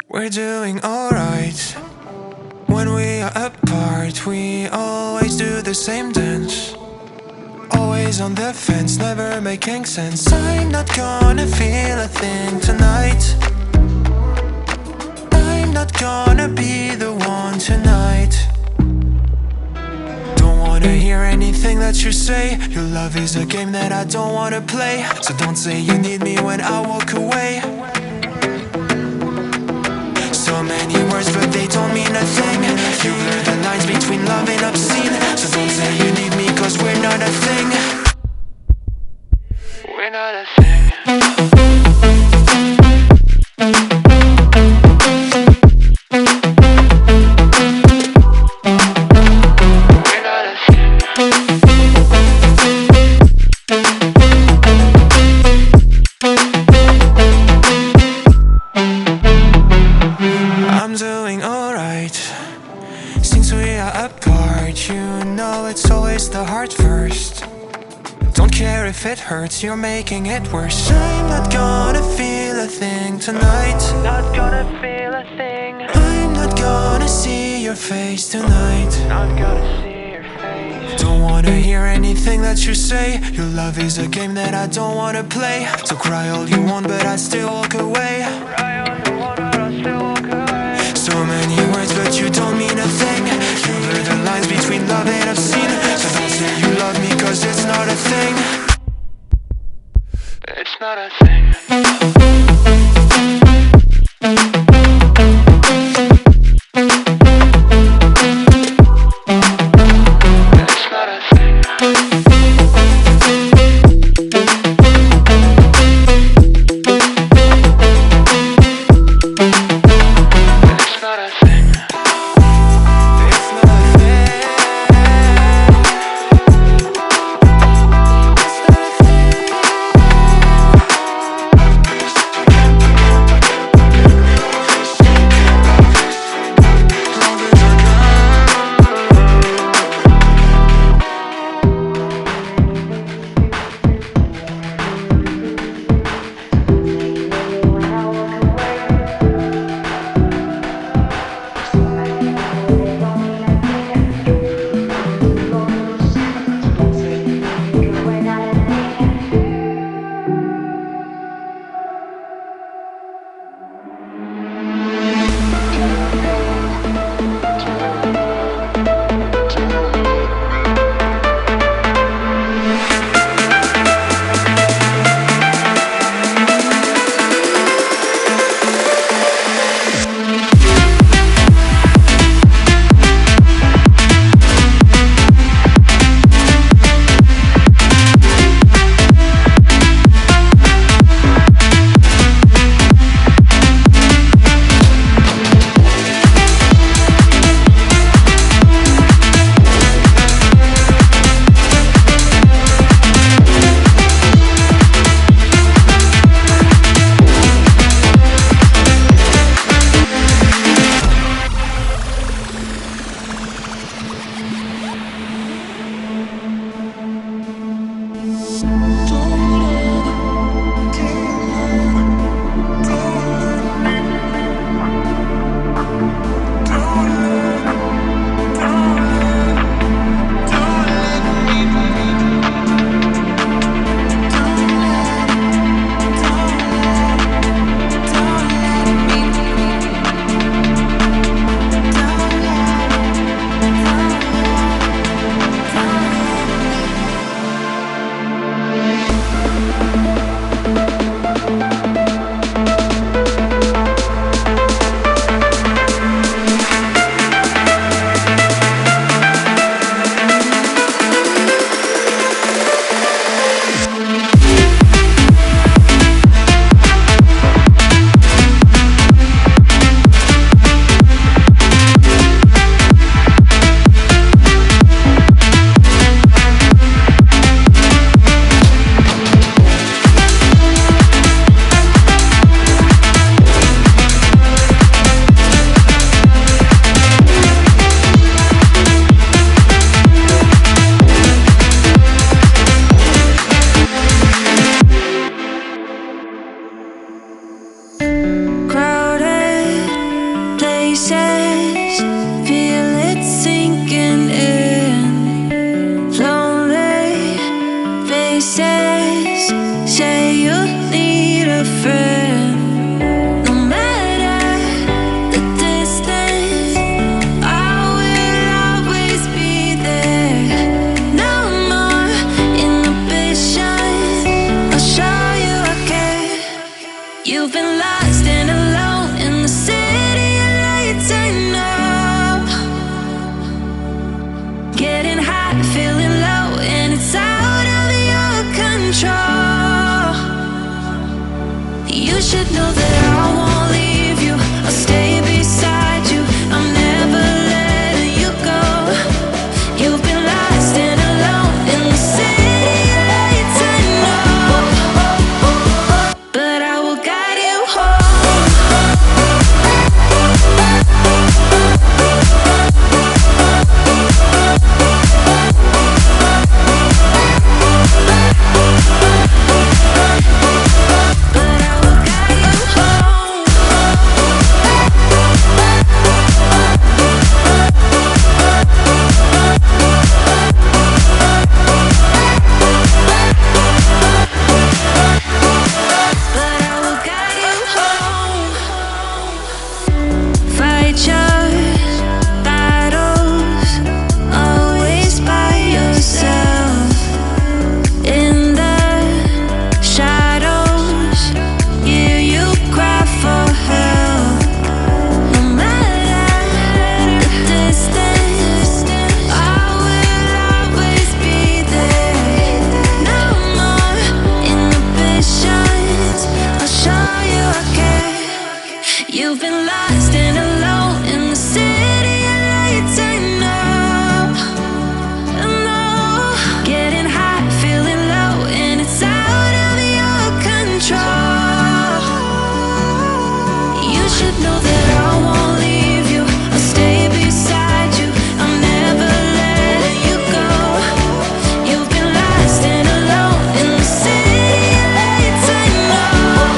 We're doing alright. When we are apart, we always do the same dance. Always on the fence, never making sense. I'm not gonna feel a thing tonight. I'm not gonna be the one tonight. Don't wanna hear anything that you say. Your love is a game that I don't wanna play. So don't say you need me when I walk away. So many words but they don't mean a thing. You blur the lines between love and obscene. So don't say you need me cause we're not a thing. We're not a thing. If it hurts, you're making it worse. I'm not gonna feel a thing tonight. Not gonna feel a thing. I'm not gonna see your face tonight. Not gonna see your face. Don't wanna hear anything that you say. Your love is a game that I don't wanna play. So cry all you want but I still walk away. Cry all you want but I still walk away. So many words but you don't mean a thing. You blur the lines between love and obscene. So don't say you love me cause it's not a thing. It's not a thing. You've been lost and alone in the city of lights. I know, getting high, feeling low, and it's out of your control. You should know that I won't leave you. I'll stay beside you. I'll never let you go. You've been lost and alone in the city of lights. I know,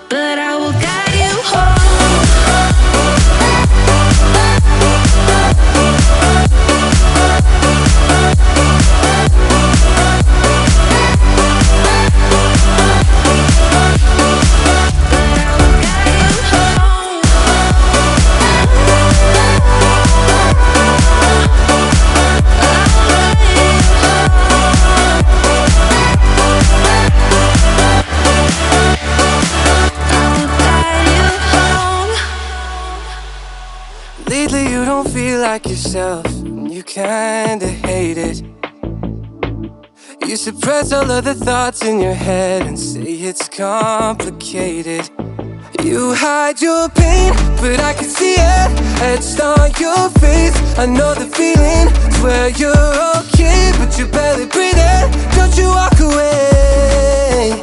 but I will guide you home. Lately you don't feel like yourself, and you kinda hate it. You suppress all of the thoughts in your head and say it's complicated. You hide your pain, but I can see it etched on your face. I know the feeling, swear you're okay, but you're barely breathing. Don't you walk away.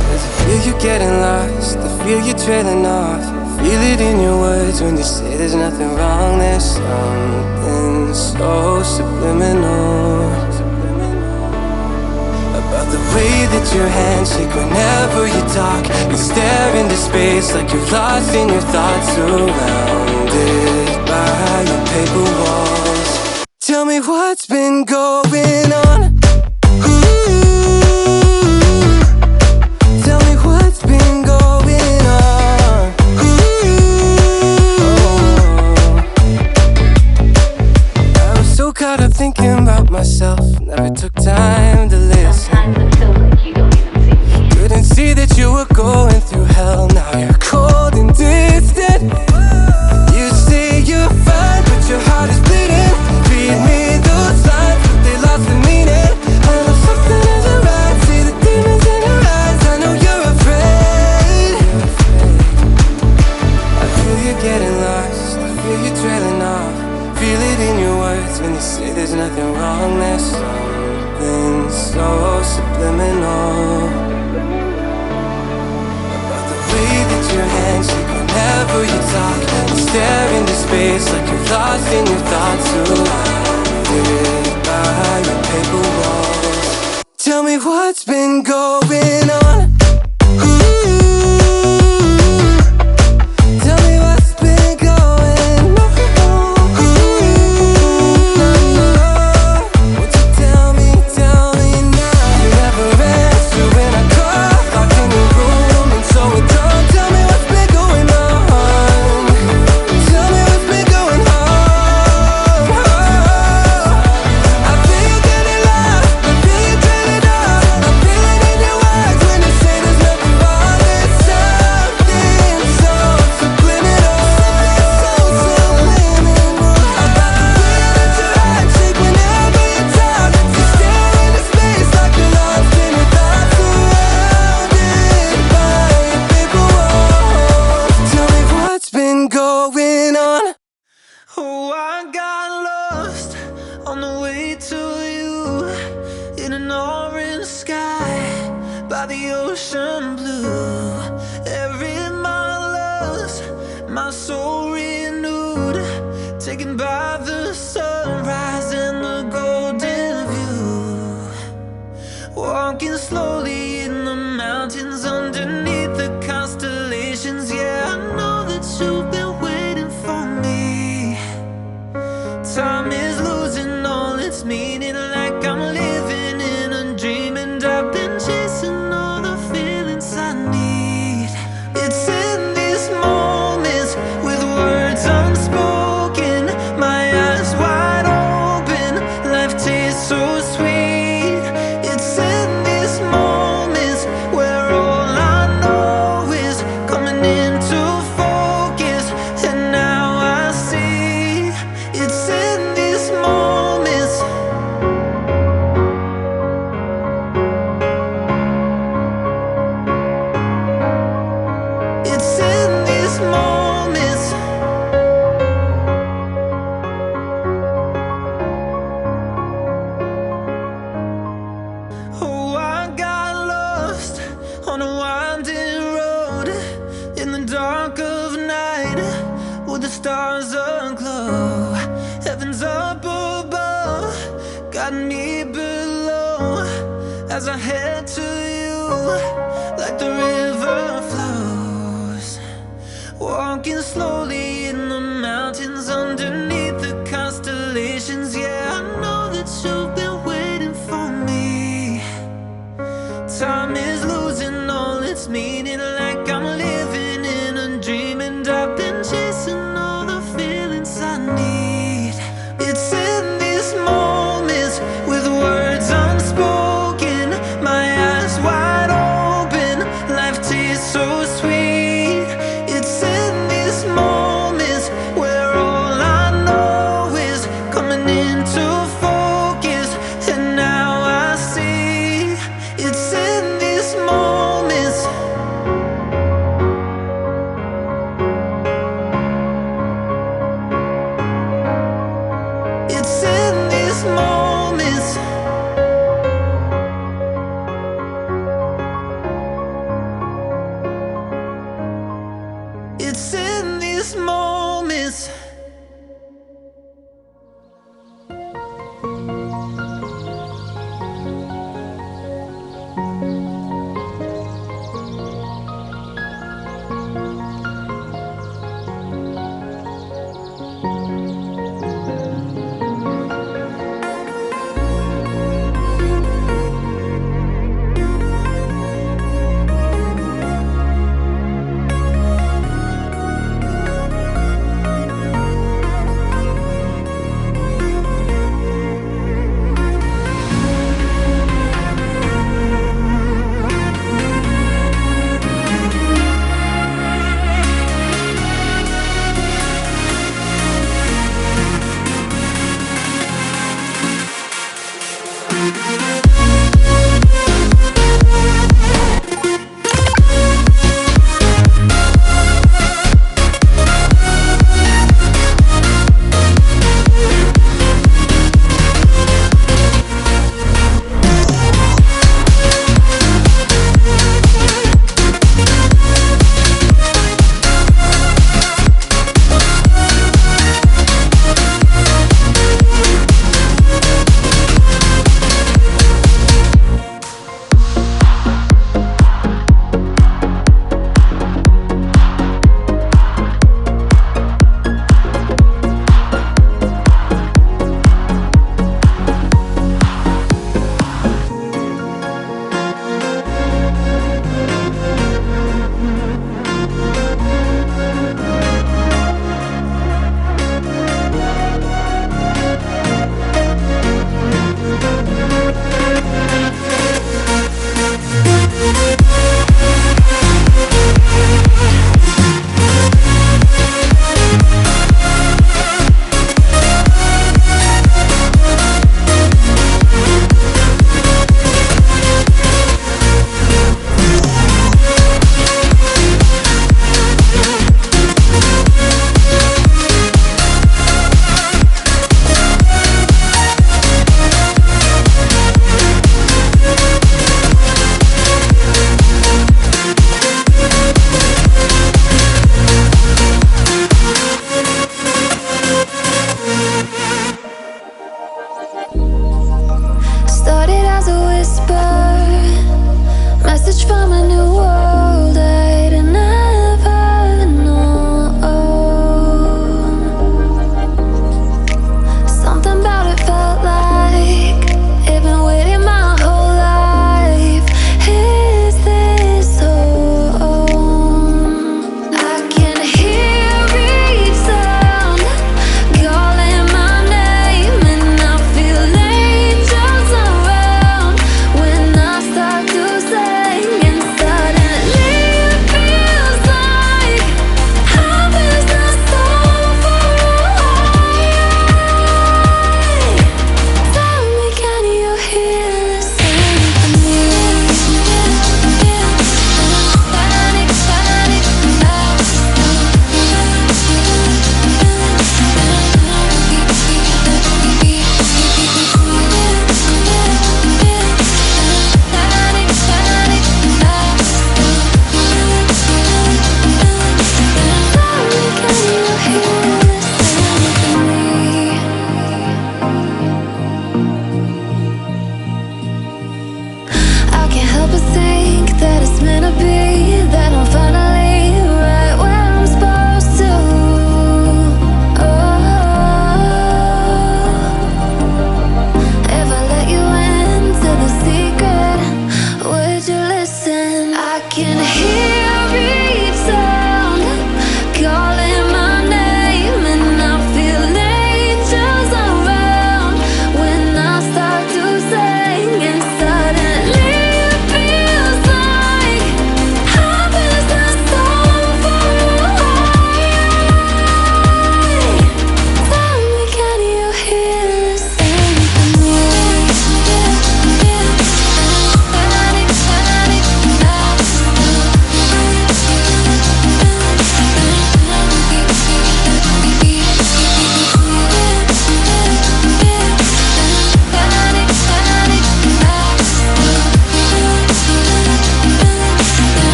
'Cause I feel you getting lost, I feel you trailing off. Feel it in your words when you say there's nothing wrong. There's something so subliminal about the way that your hands shake whenever you talk. You stare into space like you're lost in your thoughts, surrounded by your paper walls. Tell me what's been going on. Tell me what's been going on. I was so caught up thinking about myself, never took time to listen. Sometimes it feels like you don't even see me. Couldn't see that you were going through hell. Now you're cold and distant. You say you're fine, but your heart is bleeding. Read me those lines, but they lost the meaning. I know something isn't right. See the demons in your eyes. I know you're afraid. I feel you getting lost, I feel you trailing off. Feel it in your words when you say there's nothing wrong. There's something so subliminal about the way that your hands shake whenever you talk. You stare into space like you're lost in your thoughts, surrounded by your paper walls. Tell me what's been going on. Tell me what's been going on. Won't you tell me now? You never answer when I call, locked in your room and so alone. Tell me what's been going on. Tell me what's been going on. I feel you getting lost, I feel you trailing off. I feel it in your words when you say there's nothing wrong. There's something so subliminal, so subliminal about the way that your eyes shake whenever you talk. You stare into space like you're lost in your thoughts, surrounded by your paper walls. Tell me what's been going on. Oh, I got lost on the way to you in an orange sky by the ocean blue. Every mile lost, my soul renewed, taken by the sunrise and the golden view. Walking slowly in the mountains underneath the constellations. Yeah, I know that you've been waiting for me. Time is losing all its meaning, like I'm living in a dream, and I've been chasing all the feelings I need. It's in these moments with words unspoken, my eyes wide open, life tastes so sweet. It's in these moments where all I know is coming into focus, and now I see. It's in these moments. stars